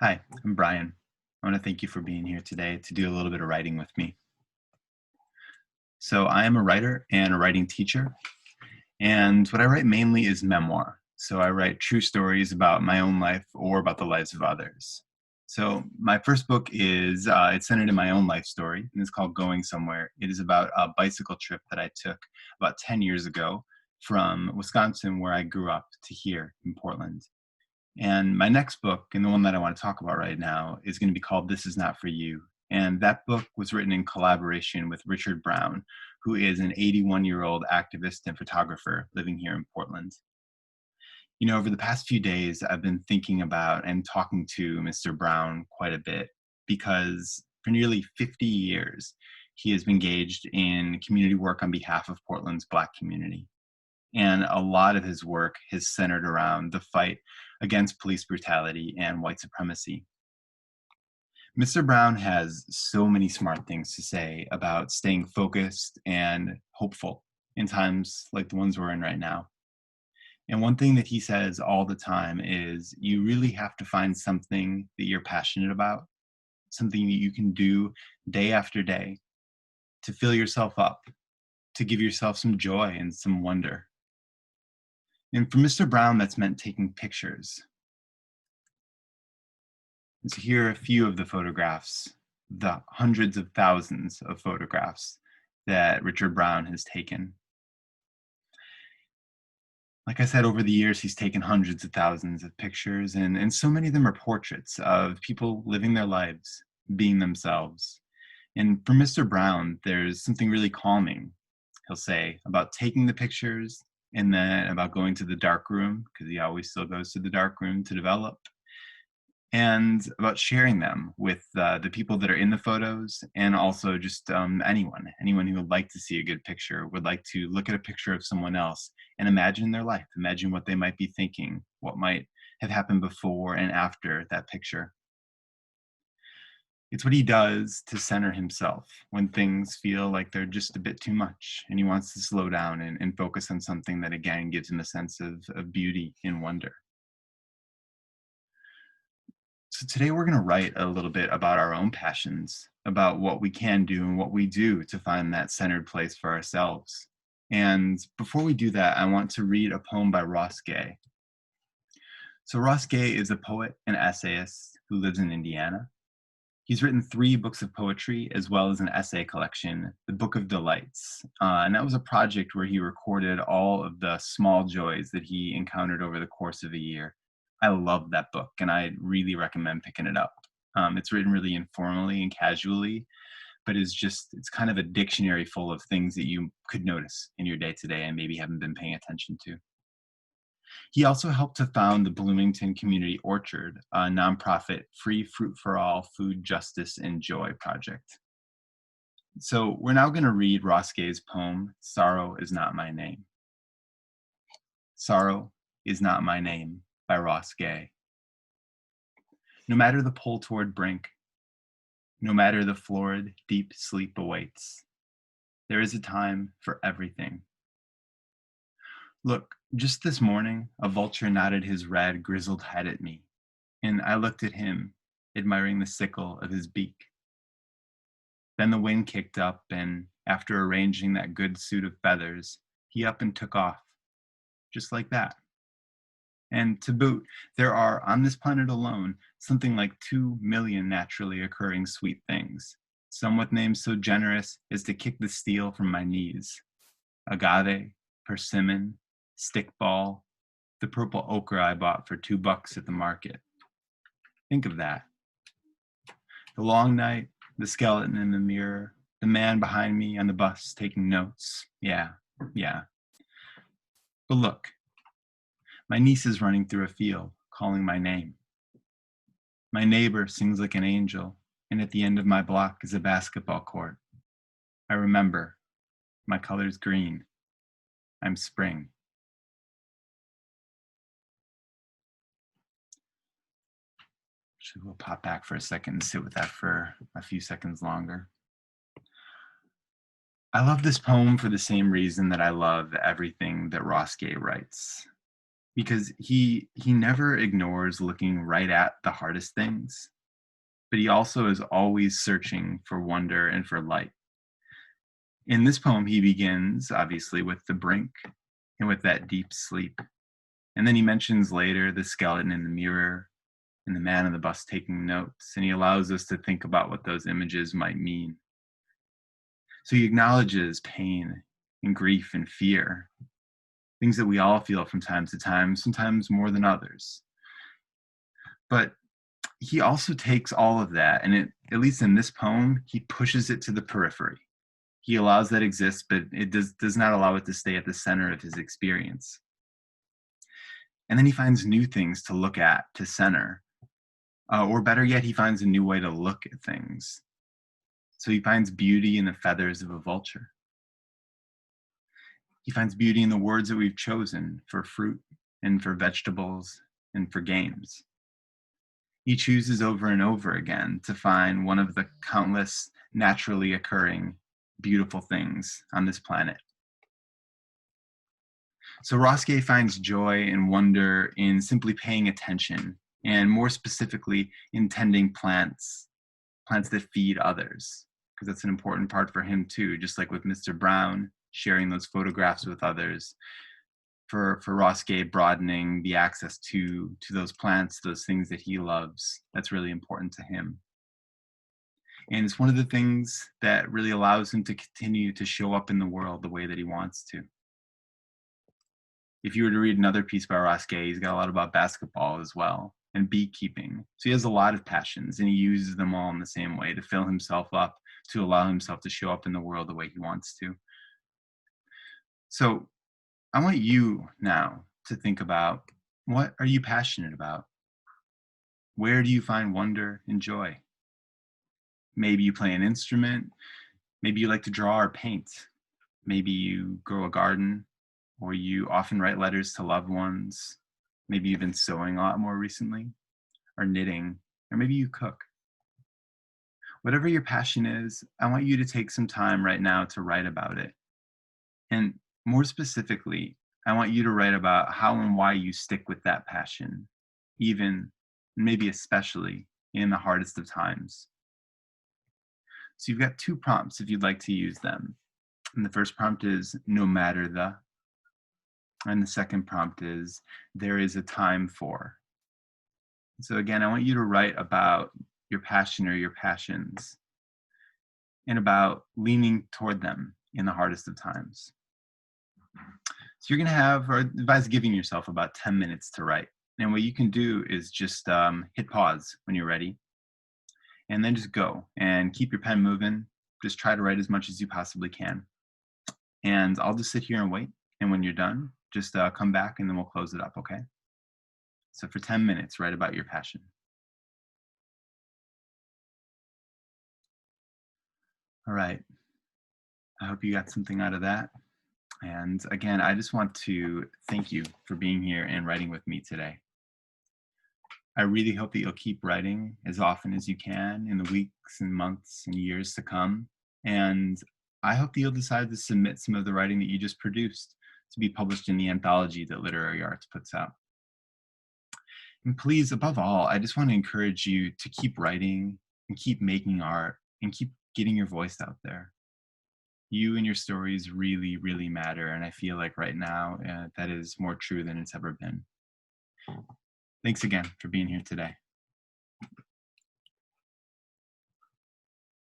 Hi, I'm Brian. I want to thank you for being here today to do a little bit of writing with me. So, I am a writer and a writing teacher, and what I write mainly is memoir. So, I write true stories about my own life or about the lives of others. So, my first book is it's centered in my own life story, and it's called Going Somewhere. It is about a bicycle trip that I took about 10 years ago from Wisconsin, where I grew up, to here in Portland. And my next book, and the one that I want to talk about right now, is going to be called This Is Not For You. And that book was written in collaboration with Richard Brown, who is an 81-year-old activist and photographer living here in Portland. Over the past few days, I've been thinking about and talking to Mr. Brown quite a bit because for nearly 50 years, he has been engaged in community work on behalf of Portland's Black community. And a lot of his work has centered around the fight against police brutality and white supremacy. Mr. Brown has so many smart things to say about staying focused and hopeful in times like the ones we're in right now. And one thing that he says all the time is you really have to find something that you're passionate about, something that you can do day after day to fill yourself up, to give yourself some joy and some wonder. And for Mr. Brown, that's meant taking pictures. And so here are a few of the photographs, the hundreds of thousands of photographs that Richard Brown has taken. Like I said, over the years, he's taken hundreds of thousands of pictures, and so many of them are portraits of people living their lives, being themselves. And for Mr. Brown, there's something really calming, he'll say, about taking the pictures and then about going to the dark room, because he always still goes to the dark room to develop, and about sharing them with the people that are in the photos, and also just anyone who would like to see a good picture, would like to look at a picture of someone else and imagine their life, imagine what they might be thinking, what might have happened before and after that picture. It's what he does to center himself when things feel like they're just a bit too much, and he wants to slow down and focus on something that again gives him a sense of beauty and wonder. So today we're going to write a little bit about our own passions, about what we can do and what we do to find that centered place for ourselves. And before we do that, I want to read a poem by Ross Gay. So Ross Gay is a poet and essayist who lives in Indiana. He's written 3 books of poetry as well as an essay collection, The Book of Delights. And that was a project where he recorded all of the small joys that he encountered over the course of a year. I love that book, and I really recommend picking it up. It's written really informally and casually, but it's kind of a dictionary full of things that you could notice in your day to day and maybe haven't been paying attention to. He also helped to found the Bloomington Community Orchard, a nonprofit free fruit for all food justice and joy project. So we're now going to read Ross Gay's poem, Sorrow Is Not My Name. Sorrow is not my name, by Ross Gay. No matter the pull toward brink, no matter the florid, deep sleep awaits, there is a time for everything. Look, just this morning, a vulture nodded his red, grizzled head at me, and I looked at him, admiring the sickle of his beak. Then the wind kicked up, and after arranging that good suit of feathers, he up and took off, just like that. And to boot, there are, on this planet alone, something like 2 million naturally occurring sweet things, some with names so generous as to kick the steel from my knees. Agave, persimmon, stickball, the purple okra I bought for $2 at the market. Think of that. The long night, the skeleton in the mirror, the man behind me on the bus taking notes. Yeah. But look, my niece is running through a field, calling my name. My neighbor sings like an angel, and at the end of my block is a basketball court. I remember, my color's green. I'm spring. Actually, we'll pop back for a second and sit with that for a few seconds longer. I love this poem for the same reason that I love everything that Ross Gay writes. because he never ignores looking right at the hardest things, but he also is always searching for wonder and for light. In this poem, he begins obviously with the brink and with that deep sleep. And then he mentions later the skeleton in the mirror and the man on the bus taking notes. And he allows us to think about what those images might mean. So he acknowledges pain and grief and fear, things that we all feel from time to time, sometimes more than others. But he also takes all of that, and at least in this poem, he pushes it to the periphery. He allows that exist, but it does not allow it to stay at the center of his experience. And then he finds new things to look at, to center. Or better yet, he finds a new way to look at things. So he finds beauty in the feathers of a vulture. He finds beauty in the words that we've chosen for fruit and for vegetables and for games. He chooses over and over again to find one of the countless naturally occurring beautiful things on this planet. So Ross Gay finds joy and wonder in simply paying attention, and more specifically in tending plants that feed others, because that's an important part for him too, just like with Mr. Brown, sharing those photographs with others. For Ross Gay, broadening the access to those plants, those things that he loves, that's really important to him. And it's one of the things that really allows him to continue to show up in the world the way that he wants to. If you were to read another piece by Ross Gay, he's got a lot about basketball as well and beekeeping. So he has a lot of passions, and he uses them all in the same way to fill himself up, to allow himself to show up in the world the way he wants to. So I want you now to think about, what are you passionate about? Where do you find wonder and joy? Maybe you play an instrument. Maybe you like to draw or paint. Maybe you grow a garden, or you often write letters to loved ones. Maybe you've been sewing a lot more recently, or knitting, or maybe you cook. Whatever your passion is, I want you to take some time right now to write about it. And more specifically, I want you to write about how and why you stick with that passion, even, maybe especially, in the hardest of times. So you've got two prompts if you'd like to use them. And the first prompt is no matter the, and the second prompt is there is a time for. So again, I want you to write about your passion or your passions and about leaning toward them in the hardest of times. So you're going to have, or advise giving yourself about 10 minutes to write. And what you can do is just hit pause when you're ready, and then just go and keep your pen moving. Just try to write as much as you possibly can. And I'll just sit here and wait. And when you're done, just come back and then we'll close it up, okay? So for 10 minutes, write about your passion. All right. I hope you got something out of that. And again, I just want to thank you for being here and writing with me today. I really hope that you'll keep writing as often as you can in the weeks and months and years to come. And I hope that you'll decide to submit some of the writing that you just produced to be published in the anthology that Literary Arts puts out. And please, above all, I just want to encourage you to keep writing and keep making art and keep getting your voice out there. You and your stories really, really matter. And I feel like right now that is more true than it's ever been. Thanks again for being here today.